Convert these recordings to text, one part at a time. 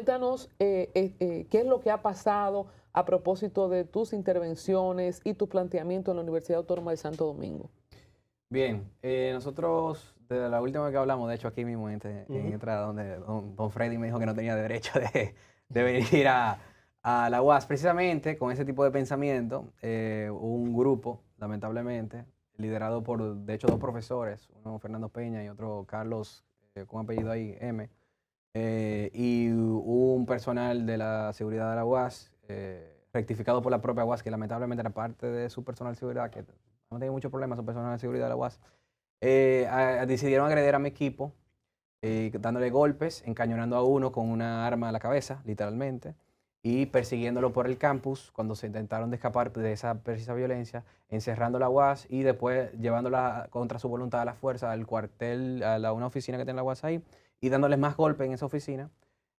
Cuéntanos qué es lo que ha pasado a propósito de tus intervenciones y tu planteamiento en la Universidad Autónoma de Santo Domingo. Bien, nosotros, desde la última vez que hablamos, de hecho aquí mismo en entrada, donde don Freddy me dijo que no tenía derecho de venir a la UAS, precisamente con ese tipo de pensamiento, un grupo, lamentablemente, liderado por, de hecho, dos profesores, uno Fernando Peña y otro Carlos, con apellido ahí, M, y un personal de la seguridad de la UAS, rectificado por la propia UAS, que lamentablemente era parte de su personal de seguridad, que no tenía muchos problemas, su personal de seguridad de la UAS, decidieron agredir a mi equipo, dándole golpes, encañonando a uno con una arma a la cabeza, literalmente, y persiguiéndolo por el campus cuando se intentaron de escapar de esa precisa violencia, encerrando la UAS y después llevándola contra su voluntad a la fuerza al cuartel, una oficina que tiene la UAS ahí, y dándoles más golpes en esa oficina,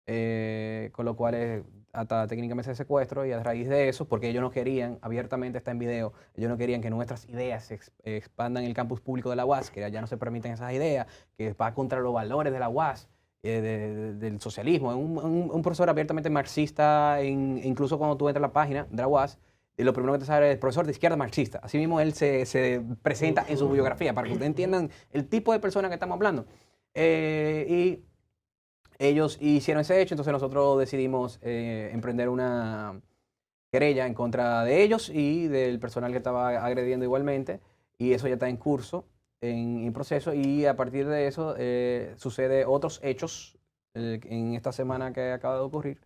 con lo cual hasta técnicamente de secuestro, y a raíz de eso, porque ellos no querían, abiertamente está en video, ellos no querían que nuestras ideas se expandan en el campus público de la UAS, que ya no se permiten esas ideas, que va contra los valores de la UAS, del socialismo. Es un profesor abiertamente marxista, incluso cuando tú entras a la página de la UAS, lo primero que te sale es profesor de izquierda marxista. Así mismo él se presenta en su biografía, para que ustedes entiendan el tipo de persona que estamos hablando. Y ellos hicieron ese hecho, entonces nosotros decidimos emprender una querella en contra de ellos y del personal que estaba agrediendo igualmente, y eso ya está en curso, en proceso, y a partir de eso sucede otros hechos en esta semana que acaba de ocurrir.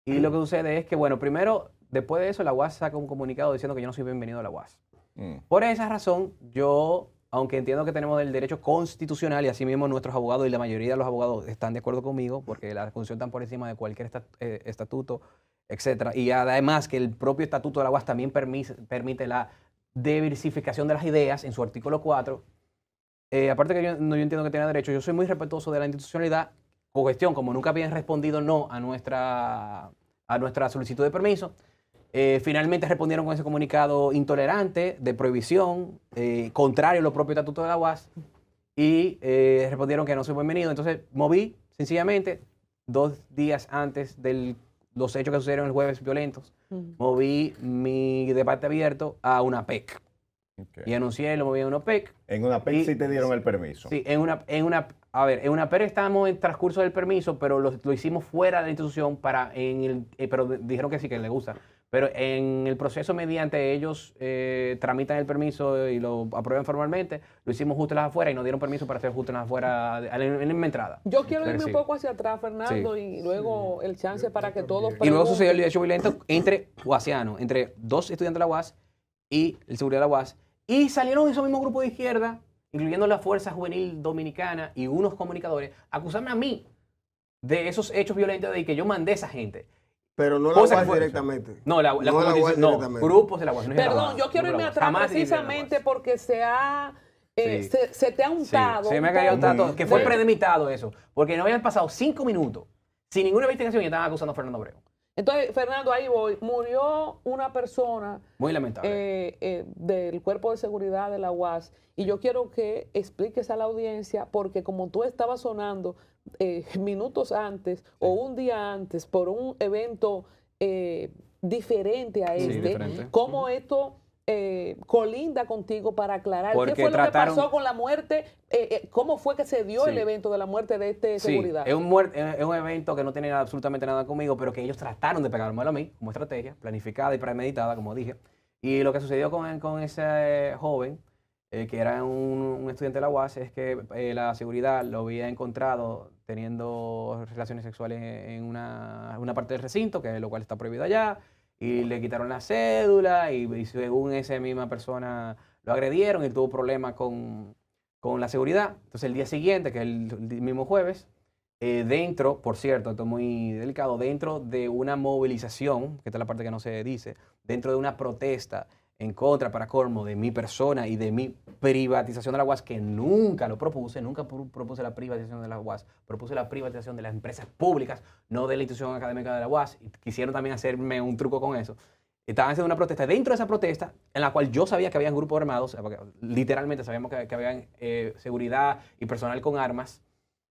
Y lo que sucede es que, bueno, primero, después de eso, la UAS saca un comunicado diciendo que yo no soy bienvenido a la UAS. Por esa razón, yo, aunque entiendo que tenemos el derecho constitucional, y así mismo nuestros abogados y la mayoría de los abogados están de acuerdo conmigo, porque la Constitución está por encima de cualquier estatuto, etcétera, y además que el propio estatuto de la UAS también permite la diversificación de las ideas en su artículo 4. Aparte que yo entiendo que tiene derecho, yo soy muy respetuoso de la institucionalidad, cuestión, como nunca habían respondido no a nuestra solicitud de permiso. Finalmente respondieron con ese comunicado intolerante, de prohibición, contrario a los propios estatutos de la UAS, y respondieron que no soy bienvenido. Entonces moví, sencillamente, 2 días antes de los hechos que sucedieron el jueves violentos, moví mi debate abierto a una PEC. Okay. Y anuncié, lo moví a una PEC. En una PEC sí te dieron el permiso. Sí, en una PEC estábamos en transcurso del permiso, pero lo hicimos fuera de la institución, pero dijeron que sí, que les gusta. Pero en el proceso, mediante ellos tramitan el permiso y lo aprueban formalmente, lo hicimos justo en las afueras y nos dieron permiso para hacer justo en las afueras, en mi entrada. Yo quiero irme un poco hacia atrás, Fernando, y luego el chance para que todos pregunten. Y luego sucedió el hecho violento entre UASianos, entre 2 estudiantes de la UAS y el seguridad de la UAS, y salieron esos mismos grupos de izquierda, incluyendo la Fuerza Juvenil Dominicana y unos comunicadores, a acusarme a mí de esos hechos violentos, de que yo mandé a esa gente. Pero no la UAS directamente. No, grupos de la UAS. Perdón, yo quiero irme atrás precisamente porque se te ha untado. Se me ha caído un tato, que fue premeditado eso, porque no habían pasado 5 minutos sin ninguna investigación y estaban acusando a Fernando Abreu. Entonces, Fernando, ahí voy. Murió una persona muy lamentable del cuerpo de seguridad de la UAS, y yo quiero que expliques a la audiencia, porque como tú estabas sonando minutos antes o un día antes por un evento diferente a este, cómo esto colinda contigo para aclarar qué fue lo que pasó con la muerte, cómo fue que se dio el evento de la muerte de este seguridad. Es un evento que no tiene absolutamente nada conmigo, pero que ellos trataron de pegármelo a mí como estrategia, planificada y premeditada, como dije. Y lo que sucedió con ese joven, que era un estudiante de la UAS, es que la seguridad lo había encontrado teniendo relaciones sexuales en una parte del recinto, lo cual está prohibido allá. Y le quitaron la cédula y según esa misma persona lo agredieron y tuvo problemas con la seguridad. Entonces el día siguiente, que es el mismo jueves, dentro, por cierto, esto es muy delicado, dentro de una movilización, que esta es la parte que no se dice, dentro de una protesta en contra, para colmo, de mi persona y de mi privatización de la UAS, que nunca lo propuse, nunca propuse la privatización de la UAS, propuse la privatización de las empresas públicas, no de la institución académica de la UAS, y quisieron también hacerme un truco con eso. Estaban haciendo una protesta, dentro de esa protesta, en la cual yo sabía que habían grupos armados, porque literalmente sabíamos que habían seguridad y personal con armas,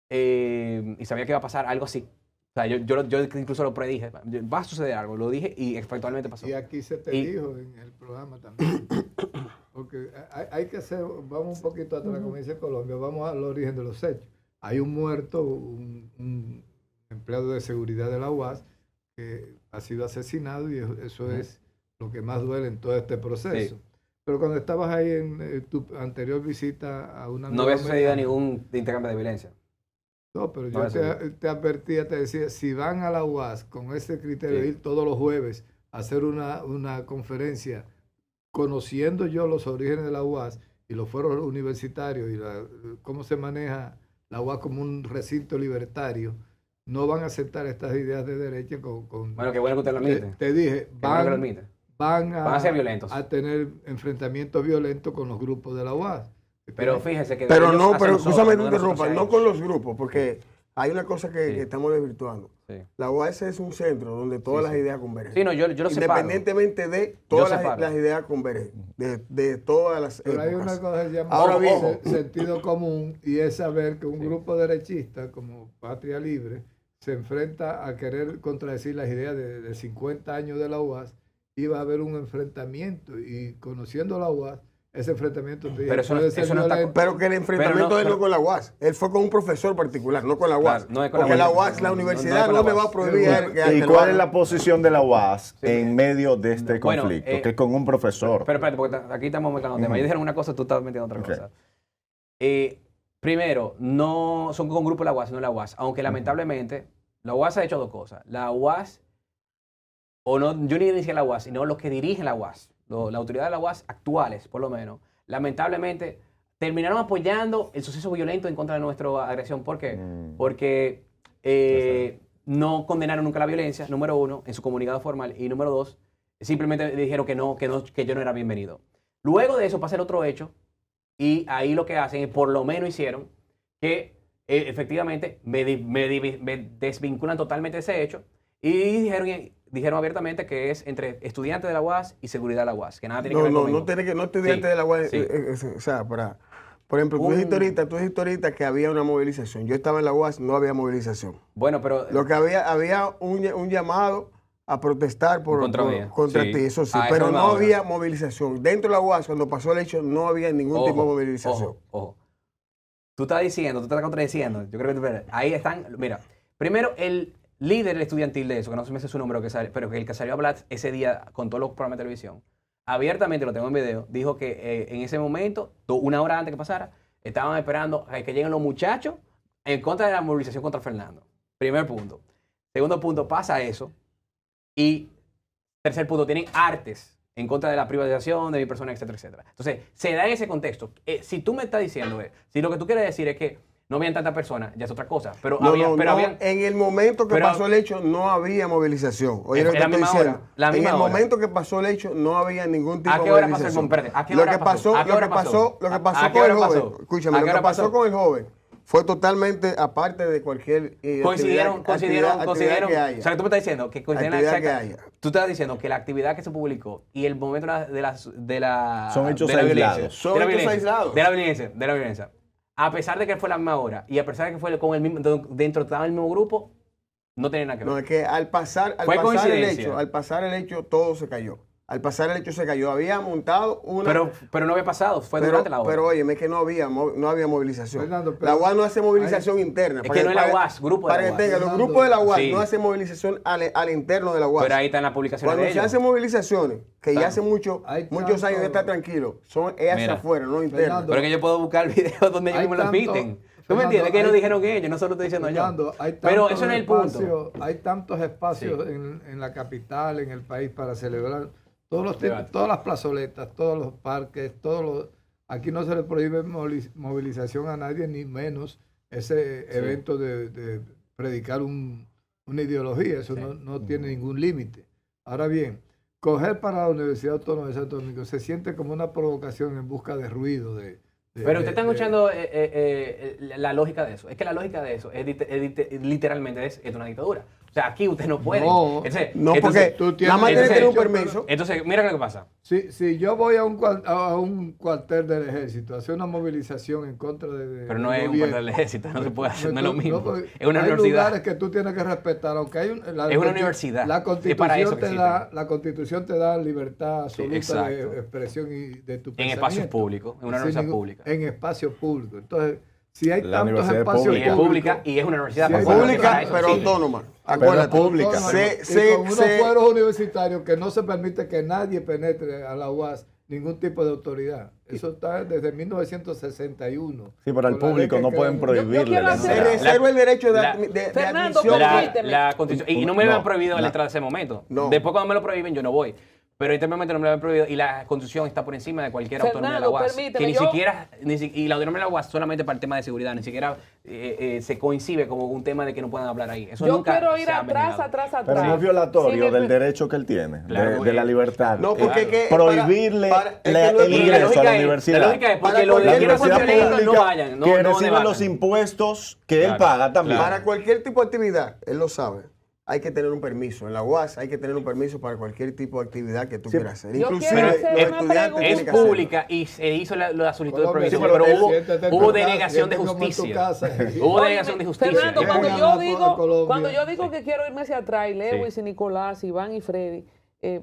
y sabía que iba a pasar algo así. O sea, yo incluso lo predije. Va a suceder algo. Lo dije y efectivamente pasó. Y aquí se te dijo en el programa también. Porque hay que hacer, vamos un poquito atrás, como dice Colombia, vamos al origen de los hechos. Hay un muerto, un empleado de seguridad de la UAS, que ha sido asesinado y eso es lo que más duele en todo este proceso. Sí. Pero cuando estabas ahí en tu anterior visita a una... No había sucedido ningún intercambio de violencia. No, pero yo te advertía, te decía, si van a la UAS con ese criterio de ir todos los jueves a hacer una conferencia, conociendo yo los orígenes de la UAS y los foros universitarios y cómo se maneja la UAS como un recinto libertario, no van a aceptar estas ideas de derecha Bueno, qué bueno que usted lo admite. Te dije, van a ser violentos. A tener enfrentamientos violentos con los grupos de la UAS. Pero fíjese que... Pero no, pero escúchame, te interrumpa, no con los grupos, porque hay una cosa que estamos desvirtuando. Sí. La UAS es un centro donde todas las ideas convergen. Sí, no, yo lo separo. Independientemente de todas las ideas convergen, de todas las Pero hay una cosa llamada sentido común, y es saber que un grupo derechista como Patria Libre se enfrenta a querer contradecir las ideas de 50 años de la UAS, y va a haber un enfrentamiento, y conociendo la UAS, ese enfrentamiento pero pero que el enfrentamiento de él no con la UAS, él fue con un profesor particular, no con la UAS. Claro, no es con porque la UAS, la universidad no me va a prohibir. ¿Y cuál es la posición de la UAS en medio de este conflicto? Que es con un profesor. Pero espérate, porque aquí estamos mezclando temas. Ellos dijeron una cosa, tú estás metiendo otra cosa. Primero, no son con un grupo de la UAS, no la UAS. Aunque lamentablemente, la UAS ha hecho dos cosas. La UAS, o no, yo ni inicié la UAS, sino los que dirigen la UAS. La autoridad de la UAS actuales, por lo menos, lamentablemente, terminaron apoyando el suceso violento en contra de nuestra agresión. ¿Por qué? Porque no condenaron nunca la violencia, número uno, en su comunicado formal, y número dos, simplemente dijeron que yo no era bienvenido. Luego de eso pasa el otro hecho, y ahí lo que hacen es, por lo menos hicieron, que efectivamente me desvinculan totalmente de ese hecho, y dijeron abiertamente que es entre estudiantes de la UAS y seguridad de la UAS, que nada tiene que ver conmigo. No estudiantes de la UAS. Sí. O sea, por ejemplo, tú dijiste ahorita que había una movilización. Yo estaba en la UAS, no había movilización. Bueno, pero... Lo que había un llamado a protestar contra ti, eso sí, pero no había movilización. Dentro de la UAS, cuando pasó el hecho, no había ningún tipo de movilización. Ojo. Tú estás contradiciendo. Yo creo que ahí están, mira, primero el líder estudiantil de eso, que no se me hace su número, pero que el que salió a hablar ese día con todos los programas de televisión, abiertamente, lo tengo en video, dijo que en ese momento, una hora antes que pasara, estaban esperando a que lleguen los muchachos en contra de la movilización contra Fernando. Primer punto. Segundo punto, pasa eso. Y tercer punto, tienen artes en contra de la privatización de mi persona, etcétera, etcétera. Entonces, se da en ese contexto. Si tú me estás diciendo, si lo que tú quieres decir es que no habían tantas personas, ya es otra cosa. Pero habían, en el momento que pasó el hecho no había movilización. Oye, lo que estoy diciendo. En el momento que pasó el hecho no había ningún tipo de movilización. Lo que pasó con el joven, escúchame, lo que pasó con el joven fue totalmente aparte de cualquier coincidieron que haya. O sea, tú me estás diciendo que tú estás diciendo que la actividad que se publicó y el momento de la son hechos aislados. Son hechos aislados. De la violencia. A pesar de que fue la misma hora y a pesar de que fue con el mismo, dentro del mismo grupo, no tiene nada que ver. No, es que al pasar el hecho, todo se cayó. Al pasar el hecho se cayó. Había montado una... Pero no había pasado, fue durante la hora. Pero oye, es que no había movilización. Fernando, la UAS no hace movilización interna. Es que no es la UAS, grupo de la UAS. Para que tenga, los grupos de la UAS no hacen movilización al interno de la UAS. Pero ahí están las publicaciones de ellos. Cuando se hacen movilizaciones, que ya hace muchos años de estar tranquilo, son hacia afuera, no internas. Pero que yo puedo buscar videos donde ellos me lo admiten. ¿Tú me entiendes? Que no dijeron ellos, no solo estoy diciendo yo. Pero eso no es el punto. Hay tantos espacios en la capital, en el país, para celebrar todas las plazoletas, todos los parques, aquí no se le prohíbe movilización a nadie, ni menos ese evento de predicar una ideología. Eso no tiene ningún límite. Ahora bien, coger para la Universidad Autónoma de Santo Domingo se siente como una provocación en busca de ruido. Pero usted está escuchando la lógica de eso. Es que la lógica de eso es literalmente es una dictadura. O sea, aquí usted no puede. No, porque tú nada más tienes que tener un permiso. Entonces, mira lo que pasa. Si yo voy a un cuartel del ejército a hacer una movilización en contra de pero no es un cuartel del ejército, no se puede hacer, no es lo mismo. No, es una universidad. Hay lugares que tú tienes que respetar, aunque hay es una universidad. La Constitución te da libertad absoluta de expresión y de tu pensamiento. En espacios públicos, en una universidad pública. En espacios públicos. Entonces, si hay la tantos espacios públicos. Y es una universidad pública, pero autónoma. Acuérdate, pública. Con unos fueros universitarios que no se permite que nadie penetre a la UAS ningún tipo de autoridad. Eso está desde 1961. Sí, pero al público no pueden prohibirle la entrada. Se reserva el derecho de admisión. La Constitución. Y no me lo han prohibido la entrada en ese momento. Después cuando me lo prohíben, yo no voy. Pero internamente no me lo han prohibido y la Constitución está por encima de cualquier autonomía de la UAS. Que ni siquiera, y la autonomía de la UAS solamente para el tema de seguridad, ni siquiera se coincide como un tema de que no puedan hablar ahí. Eso yo nunca quiero ir atrás. Pero no es violatorio del derecho que él tiene, claro, de la libertad. No, porque prohibirle el ingreso a la universidad. La lógica es porque los de pública no vayan. Que reciben los impuestos que él paga también. Para cualquier tipo de actividad, él lo sabe. Hay que tener un permiso. En la UAS hay que tener un permiso para cualquier tipo de actividad que tú quieras hacer. Inclusive los estudiantes es pública y se hizo la solicitud de permiso, pero hubo denegación de justicia. Hubo denegación de justicia. Fernando, cuando yo digo que quiero irme hacia atrás, y Lewis y Nicolás, Iván y Freddy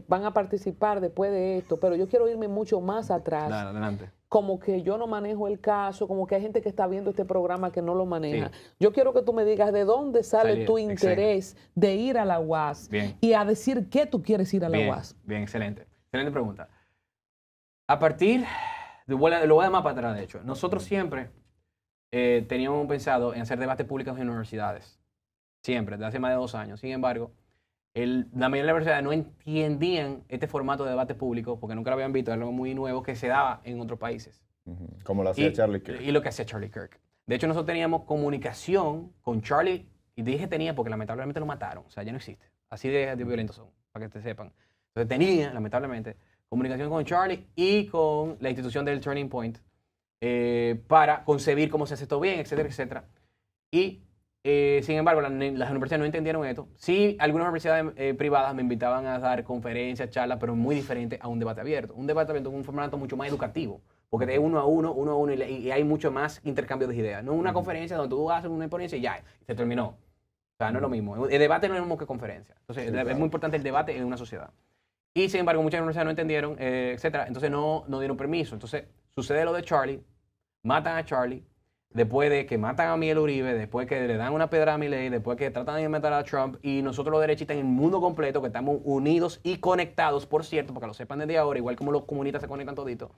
van a participar después de esto, pero yo quiero irme mucho más atrás. Claro, adelante. Como que yo no manejo el caso, como que hay gente que está viendo este programa que no lo maneja. Sí. Yo quiero que tú me digas de dónde sale tu interés de ir a la UAS y a decir qué tú quieres ir a la UAS. Bien, excelente. Excelente pregunta. A partir, lo voy a dar más para atrás, de hecho. Nosotros siempre teníamos pensado en hacer debates públicos en universidades. Siempre, desde hace más de 2 años. Sin embargo, la mayoría de las universidades no entendían este formato de debate público porque nunca lo habían visto, era algo muy nuevo que se daba en otros países. Como lo hacía Charlie Kirk. Y lo que hacía Charlie Kirk. De hecho, nosotros teníamos comunicación con Charlie, y dije tenía porque lamentablemente lo mataron, o sea, ya no existe. Así de violentos son, para que te sepan. Entonces tenía, lamentablemente, comunicación con Charlie y con la institución del Turning Point para concebir cómo se hace esto bien, etcétera, etcétera. Y sin embargo, las universidades no entendieron esto. Sí, algunas universidades privadas me invitaban a dar conferencias, charlas, pero muy diferente a un debate abierto. Un debate abierto es un formato mucho más educativo, porque de uno a uno, y hay mucho más intercambio de ideas. No una conferencia donde tú haces una ponencia y ya, se terminó. O sea, no es lo mismo. El debate no es lo mismo que conferencia. Entonces, es muy importante el debate en una sociedad. Y sin embargo, muchas universidades no entendieron, etcétera. Entonces, no dieron permiso. Entonces, sucede lo de Charlie, matan a Charlie. Después de que matan a Miguel Uribe, después que le dan una pedra a Milei, después que tratan de matar a Trump, y nosotros los derechistas en el mundo completo, que estamos unidos y conectados, por cierto, para que lo sepan desde ahora, igual como los comunistas se conectan toditos,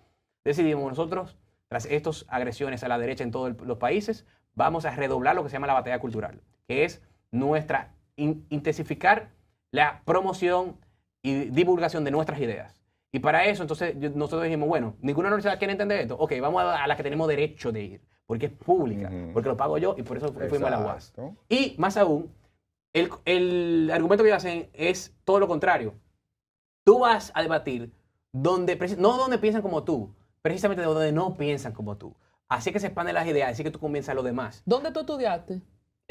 decidimos nosotros, tras estas agresiones a la derecha en todos los países, vamos a redoblar lo que se llama la batalla cultural, que es nuestra intensificar la promoción y divulgación de nuestras ideas. Y para eso, entonces, nosotros dijimos, bueno, ninguna universidad quiere entender esto. Ok, vamos a la que tenemos derecho de ir, porque es pública, porque lo pago yo y por eso fuimos a la UAS. Y más aún, el argumento que ellos hacen es todo lo contrario. Tú vas a debatir no donde piensan como tú, precisamente donde no piensan como tú. Así que se expanden las ideas, así que tú comienzas a lo demás. ¿Dónde tú estudiaste?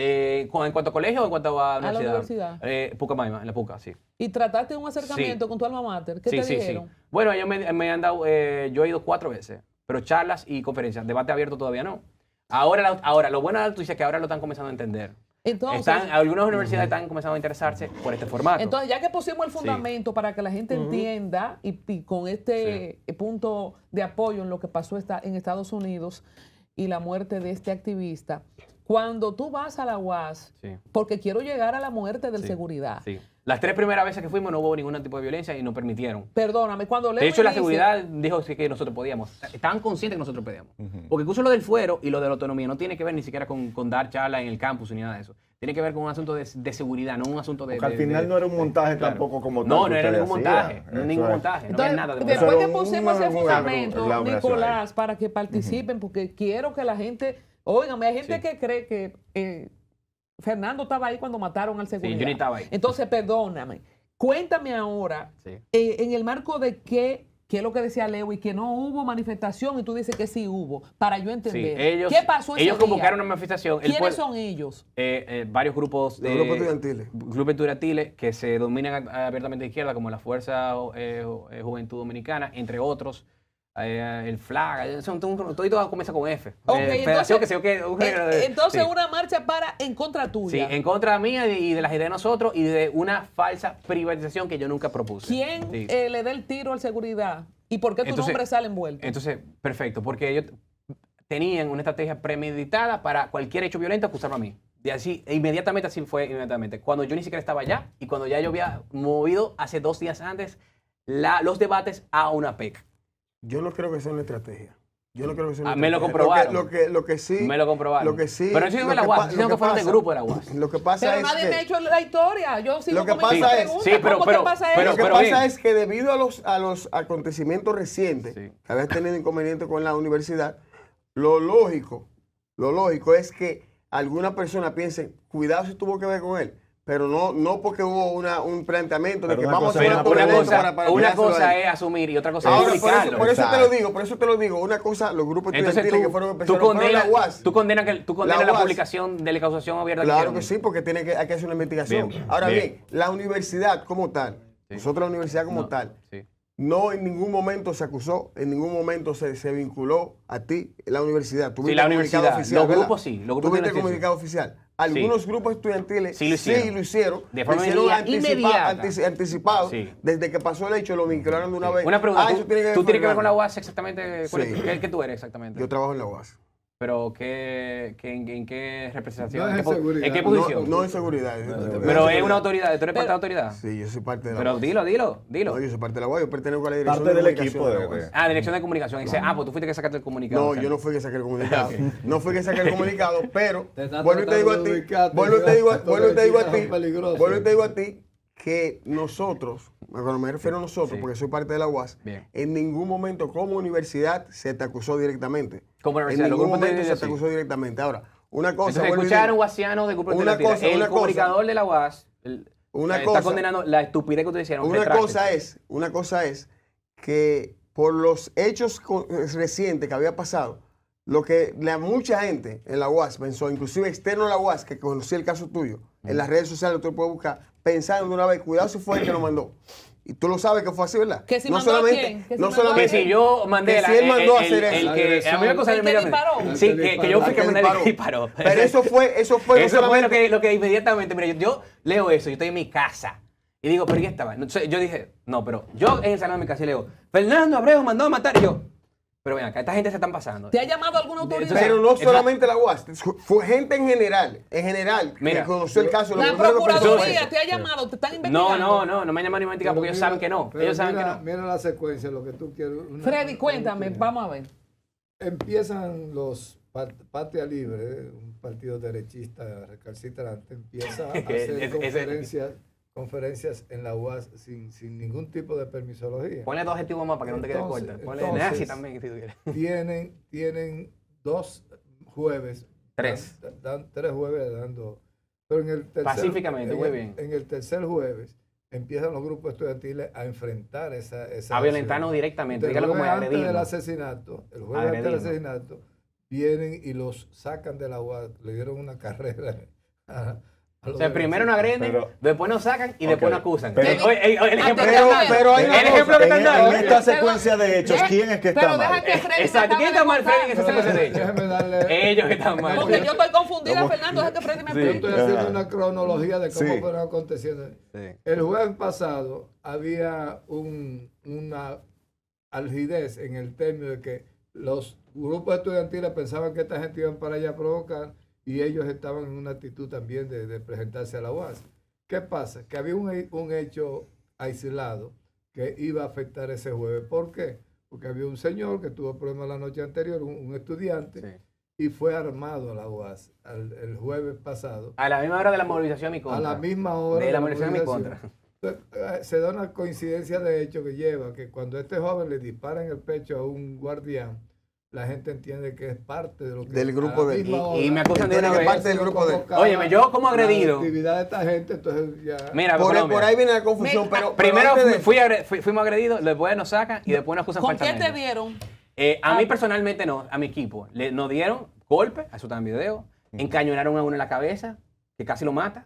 ¿En cuanto a colegio o en cuanto a universidad? A la universidad. Pucamaima, en la Puca, sí. ¿Y trataste un acercamiento con tu alma mater? ¿Qué te dijeron? Sí. Bueno, ellos me han dado, yo he ido 4 veces, pero charlas y conferencias. Debate abierto todavía no. Ahora, lo bueno de la noticia es que ahora lo están comenzando a entender. Entonces, algunas universidades están comenzando a interesarse por este formato. Entonces, ya que pusimos el fundamento para que la gente entienda y con este punto de apoyo en lo que pasó en Estados Unidos y la muerte de este activista, cuando tú vas a la UAS, porque quiero llegar a la muerte del seguridad. Sí. Las 3 primeras veces que fuimos no hubo ningún tipo de violencia y nos permitieron. Perdóname, cuando de hecho, la seguridad dijo que nosotros podíamos. Estaban conscientes que nosotros podíamos. Porque incluso lo del fuero y lo de la autonomía no tiene que ver ni siquiera con dar charla en el campus ni nada de eso. Tiene que ver con un asunto de seguridad, no un asunto de... Porque al final no era un montaje tampoco como tal. No era ningún montaje. No ningún montaje. Entonces, no había nada de después que pusimos ese fundamento, Nicolás, para que participen, porque quiero que la gente... Óigame, hay gente que cree que Fernando estaba ahí cuando mataron al seguridad. Sí, yo ni estaba ahí. Entonces, perdóname. Cuéntame ahora, en el marco de qué ¿Qué es lo que decía Leo? Y que no hubo manifestación y tú dices que sí hubo, para yo entender. Sí, ¿Qué pasó ese ellos día? convocaron una manifestación. ¿Quiénes son ellos? Varios grupos de grupos estudiantiles. Grupos estudiantiles que se dominan abiertamente de izquierda, como la Fuerza Juventud Dominicana, entre otros. El FLAG, todo comienza con F. Okay, Federación, entonces una marcha en contra tuya. Sí, en contra mía y de las ideas de nosotros y de una falsa privatización que yo nunca propuse. ¿Quién le da el tiro al seguridad? ¿Y por qué tu nombre sale envuelto? Entonces, perfecto, porque ellos tenían una estrategia premeditada para cualquier hecho violento acusarme a mí. Y así, inmediatamente así fue, inmediatamente. Cuando yo ni siquiera estaba allá y cuando ya yo había movido hace 2 días antes los debates a una PEC. Yo no creo que sea una estrategia. Yo no creo que sea una estrategia. Me lo comprobaron. Lo que sí. Me lo comprobaron. Lo que sí. Pero eso no es la UAS, sino que fueron del grupo de la UAS. Lo que pasa pero nadie me ha hecho la historia. Yo sigo lo que pasa es. Sí, pero lo que pasa es que debido a los acontecimientos recientes que habías tenido inconveniente con la universidad, lo lógico es que alguna persona piense, cuidado si tuvo que ver con él. Pero no porque hubo un planteamiento de que vamos a hacer una cosa es asumir y otra cosa es explicarlo. Por eso te lo digo. Una cosa, los grupos estudiantiles que fueron la UAS. ¿Tú condenas la publicación de la causación abierta? Claro que sí, porque hay que hacer una investigación. Ahora bien, la universidad como tal, nosotros la universidad como tal, no en ningún momento se acusó, en ningún momento se vinculó a ti, la universidad. Sí, la universidad. Oficial, los grupos sí. Tuviste comunicado oficial. Algunos grupos estudiantiles sí lo hicieron. De forma anticipado. Sí. Desde que pasó el hecho, lo vincularon de una vez. Una pregunta. ¿Tú tienes que ver con la UAS exactamente? Sí. ¿Qué tú eres exactamente? Yo trabajo en la UAS. ¿Pero en qué representación? ¿En qué posición? No en seguridad. Pero es una autoridad. ¿Tú eres parte de la autoridad? Sí, yo soy parte de la UAS. Pero dilo. No, yo soy parte de la UAS. Yo pertenezco a la dirección parte del equipo de UAS. Dirección de comunicación. Dice, pues tú fuiste que sacaste el comunicado. No, yo no fui que saqué el comunicado. No fui que saqué el comunicado, pero vuelvo y te digo a ti que nosotros, cuando me refiero a nosotros, porque soy parte de la UAS, en ningún momento como universidad se te acusó directamente. Como en ningún momento se te acusó directamente. Ahora, una cosa... Entonces, escucharon guasiano de grupo de el comunicador de la UAS está condenando la estupidez que ustedes hicieron. Una cosa es que por los hechos recientes que había pasado, lo que mucha gente en la UAS pensó, inclusive externo a la UAS, que conocía el caso tuyo, en las redes sociales tú puedes buscar, pensando de una vez, cuidado si fue el que lo mandó. Y tú lo sabes que fue así, ¿verdad? Que si mandó a quién. Que si yo mandé que si él mandó a hacer eso. A mí me acusaron inmediatamente. Sí, que yo fui que mandé el disparó. Pero eso fue lo que inmediatamente, mira, yo leo eso, yo estoy en mi casa. Y digo, ¿pero qué estaba? Entonces, yo dije, no, pero yo en el salón de mi casa y leo, Fernando Abreu mandó a matar. Y yo, pero ven acá, esta gente se están pasando. ¿Te ha llamado alguna autoridad? Pero no solamente la UAS, fue gente en general, mira, que conoció el caso. La Procuraduría te ha llamado, te están investigando. No me han llamado ni investigado porque ellos saben que no. Ellos saben que no. Mira la secuencia, lo que tú quieres. Freddy, cuéntame, vamos a ver. Empiezan los Patria Libre, un partido derechista recalcitrante, empieza a hacer conferencias en la UAS sin ningún tipo de permisología. Ponle 2 adjetivos más para que no te quede corta. Ponle nazi también, si tú quieres. Tienen 2 jueves. 3. Dan 3 jueves dando. Pero en el tercer, pacíficamente, muy bien. En el tercer jueves empiezan los grupos estudiantiles a enfrentar esa a violentarnos directamente. Dígalo como antes del asesinato, el jueves antes del asesinato, vienen y los sacan de la UAS. Le dieron una carrera O sea, primero no agreden, después nos sacan y después nos acusan. Pero el ejemplo que están dando. En esta secuencia de hechos, ¿quién es que está mal? Exacto, ¿quién está mal, Freddy, en esa secuencia de hechos? Ellos están mal. Porque yo estoy confundida, Fernando, es que Freddy me explica. Yo estoy haciendo una cronología de cómo fueron aconteciendo. El jueves pasado había una algidez en el término de que los grupos estudiantiles pensaban que esta gente iban para allá a provocar y ellos estaban en una actitud también de presentarse a la UAS. ¿Qué pasa? Que había un hecho aislado que iba a afectar ese jueves. ¿Por qué? Porque había un señor que tuvo problemas la noche anterior, un estudiante, y fue armado a la UAS el jueves pasado. A la misma hora de la movilización en mi contra. A la misma hora de la movilización en mi contra. Entonces, se da una coincidencia de hecho que lleva que cuando este joven le dispara en el pecho a un guardián, la gente entiende que es parte de lo que del grupo de y me acusan de una vez. Parte del grupo de Óyeme, yo como agredido. La actividad de esta gente, entonces ya. Mira, por ahí viene la confusión, pero primero fuimos agredidos, después nos sacan y después nos acusan falsamente. ¿Con qué te dieron? A mí personalmente no, a mi equipo. Nos dieron golpes, eso está en video, encañonaron a uno en la cabeza, que casi lo mata,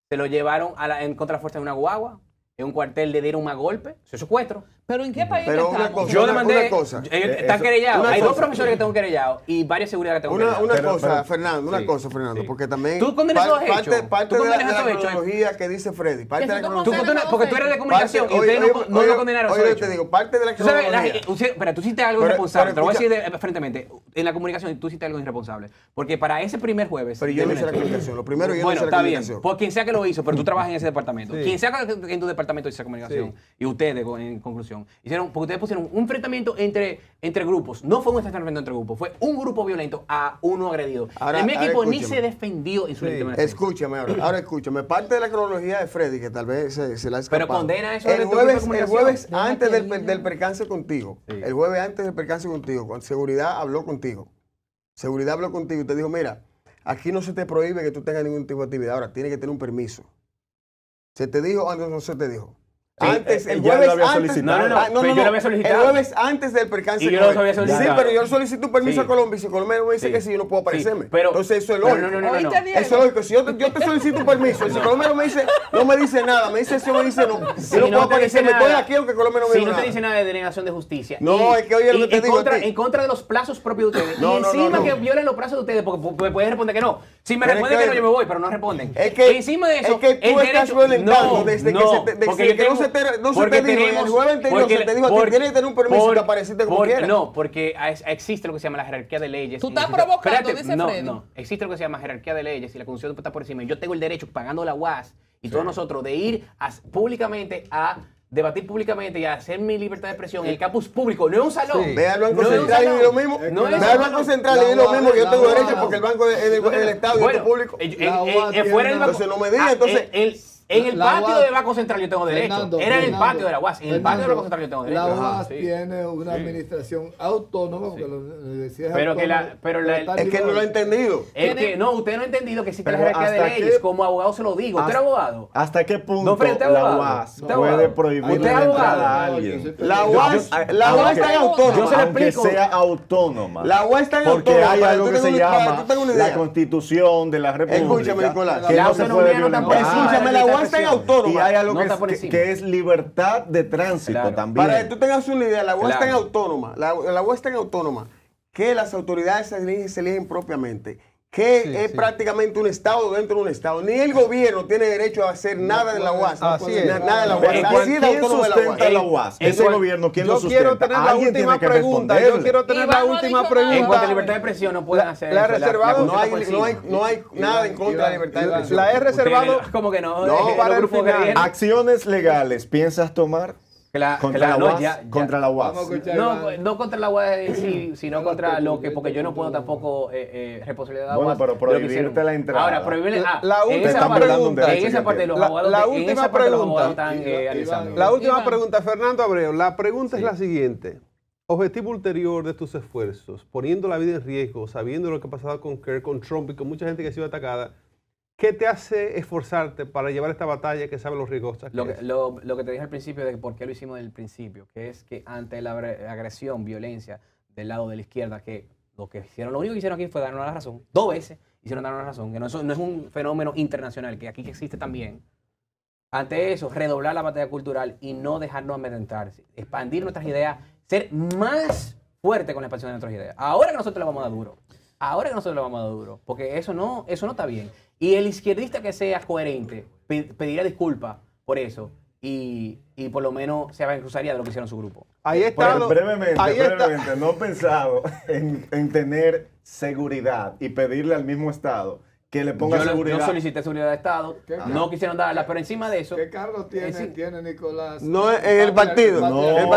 se lo llevaron en contra la fuerza de una guagua, en un cuartel le dieron más golpes, eso es secuestro. ¿Pero en qué país estamos? Yo demandé, están querellados, hay dos profesores que están querellados y varias seguridad que tengo querellados. Una cosa, Fernando, porque también ¿tú condenas esos hechos? Parte de la cronología que dice Freddy, parte de la cronología. Porque tú eres de comunicación y ustedes no lo condenaron esos hechos. Te digo, parte de la cronología. Pero tú hiciste algo irresponsable, te lo voy a decir francamente, en la comunicación tú hiciste algo irresponsable, porque para ese primer jueves... Pero yo no hice la comunicación, lo primero yo no hice la comunicación. Por quien sea que lo hizo, pero tú trabajas en ese departamento. Quien sea que en tu departamento hizo comunicación y ustedes, en conclusión, hicieron, porque ustedes pusieron un enfrentamiento entre grupos. No fue un enfrentamiento entre grupos, fue un grupo violento a uno agredido. En mi equipo ni se defendió insulentemente. Escúchame ahora escúchame. Parte de la cronología de Freddy, que tal vez se la ha escapado. Pero condena eso el jueves antes del percance contigo. El jueves antes del percance contigo, cuando seguridad habló contigo. Seguridad habló contigo y te dijo, mira, aquí no se te prohíbe que tú tengas ningún tipo de actividad. Ahora, tienes que tener un permiso. ¿Se te dijo o no se te dijo? Antes, el jueves antes. Yo lo había solicitado. El jueves antes del percance. Y yo lo había solicitado. Sí, pero yo solicito un permiso a Colombia y si Colombia me dice que sí, yo no puedo aparecerme. Entonces eso es lógico. No. Eso es lógico. Si yo te solicito un permiso y si Colombia no me dice nada, me dice sí o me dice no. Yo no puedo aparecerme. Estoy aquí aunque Colombia no me diga nada. Si no te dice nada de denegación de justicia. No, es que oye lo que te digo. En contra de los plazos propios de ustedes. Y encima que violen los plazos de ustedes, porque me pueden responder que no. Si me responden que no, yo me voy, pero no responden. Encima de eso, es que tú estás violentando desde que no se te el jueves anterior se te dijo que tienes que tener un permiso y te apareciste como quieras. No, porque existe lo que se llama la jerarquía de leyes. Tú estás provocando, dice Freddy. No, existe lo que se llama jerarquía de leyes y la Constitución está por encima. Yo tengo el derecho, pagando la UAS y todos nosotros, de ir públicamente a debatir públicamente y a hacer mi libertad de expresión en el campus público, no es un salón. Ve al Banco Central y lo mismo. Ve al Banco Central y lo mismo que yo tengo derecho porque el banco es el Estado y es público. Fuera del banco. Entonces no me digas, entonces... En el patio del Banco Central yo tengo derecho. Era en el patio de la UAS. En el patio del Banco Central yo tengo derecho. La UAS tiene una administración autónoma, porque lo decía. Pero es que no lo he entendido. Es que no, usted no ha entendido que existe la jerarquía de leyes. Como abogado se lo digo. ¿Usted es abogado? ¿Hasta qué punto la UAS puede prohibir la entrada a alguien? La UAS está autónoma. Yo se lo explico. Aunque sea autónoma. La UAS está autónoma. Porque hay algo que se llama la Constitución de la República. Escúchame, Nicolás. Que no se puede violentar. Escúchame, la UAS está autónoma. Y hay algo que es libertad de tránsito también. Para que tú tengas una idea, la UAS está en autónoma. La UAS está en autónoma. Que las autoridades se eligen propiamente. Que es prácticamente un Estado dentro de un Estado. Ni el gobierno tiene derecho a hacer nada de la UAS. Así es. Nada de la UAS. Así es autónoma de la UAS. Ese gobierno, ¿quién lo sustenta? Yo quiero tener la última pregunta. Yo quiero tener la última pregunta. En cuanto a libertad de expresión no pueden hacer la reservado. No hay nada en contra de la libertad de expresión. La he reservado. ¿Cómo que no? No, para el final. Acciones legales, ¿piensas tomar? Contra la UAS. No contra la UAS en sí, sino contra lo que, porque yo no puedo tampoco responsabilidad de la UAS. Bueno, pero prohibirte la entrada. Ahora, prohibirle. La última pregunta. En esa parte de los abogados. La última pregunta. La última Iván. pregunta, Fernando Abreu. La pregunta es la siguiente. Objetivo ulterior de tus esfuerzos, poniendo la vida en riesgo, sabiendo lo que ha pasado con Kerr, con Trump y con mucha gente que ha sido atacada. ¿Qué te hace esforzarte para llevar esta batalla que sabe los riesgos? Lo que te dije al principio de por qué lo hicimos del principio, que es que ante la agresión, violencia del lado de la izquierda, que lo único que hicieron aquí fue darnos la razón, 2 veces hicieron darnos la razón, que no es un fenómeno internacional, que aquí existe también. Ante eso, redoblar la batalla cultural y no dejarnos amedrentar, expandir nuestras ideas, ser más fuerte con la expansión de nuestras ideas. Ahora que nosotros le vamos a dar duro, porque eso no está bien. Y el izquierdista que sea coherente pedirá disculpas por eso y por lo menos se avergonzaría de lo que hicieron su grupo. Ahí está. Brevemente, no he pensado en tener seguridad y pedirle al mismo Estado que le ponga seguridad. Yo solicité seguridad de Estado, no quisieron darla, pero encima de eso... ¿Qué cargo tiene Nicolás? No es el partido. El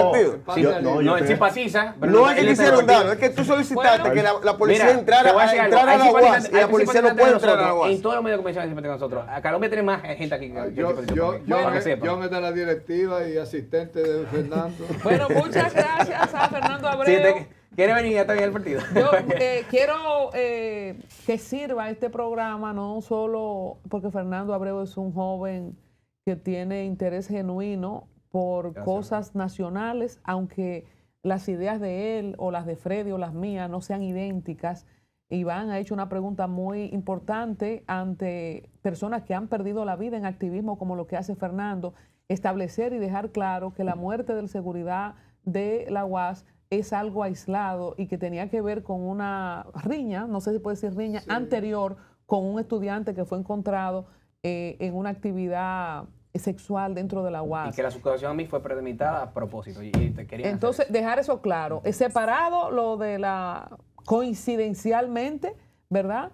partido. No, él simpatiza. No es que quisieron darlo, es que tú solicitaste que la policía entrara a la UAS y la policía no puede entrar a la UAS. En todos los medios de comunicación simpatizan con nosotros. Colombia tiene más gente aquí que yo me da la directiva y asistente de Fernando. Bueno, muchas gracias a Fernando Abreu. ¿Quiere venir ya también al partido? Yo quiero que sirva este programa, no solo porque Fernando Abreu es un joven que tiene interés genuino por cosas nacionales, aunque las ideas de él o las de Freddy o las mías no sean idénticas. Iván ha hecho una pregunta muy importante ante personas que han perdido la vida en activismo como lo que hace Fernando, establecer y dejar claro que la muerte del seguridad de la UAS es algo aislado y que tenía que ver con una riña, no sé si puede decir riña, anterior con un estudiante que fue encontrado en una actividad sexual dentro de la UAS. Y que la sucusación a mí fue premeditada a propósito. Y te quería entonces, dejar eso claro. Separado lo de la... Coincidencialmente, ¿verdad?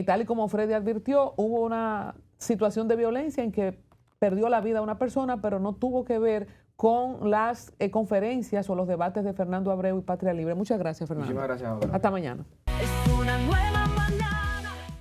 Tal y como Freddy advirtió, hubo una situación de violencia en que perdió la vida una persona, pero no tuvo que ver con las conferencias o los debates de Fernando Abreu y Patria Libre. Muchas gracias, Fernando. Muchísimas gracias. Hasta mañana.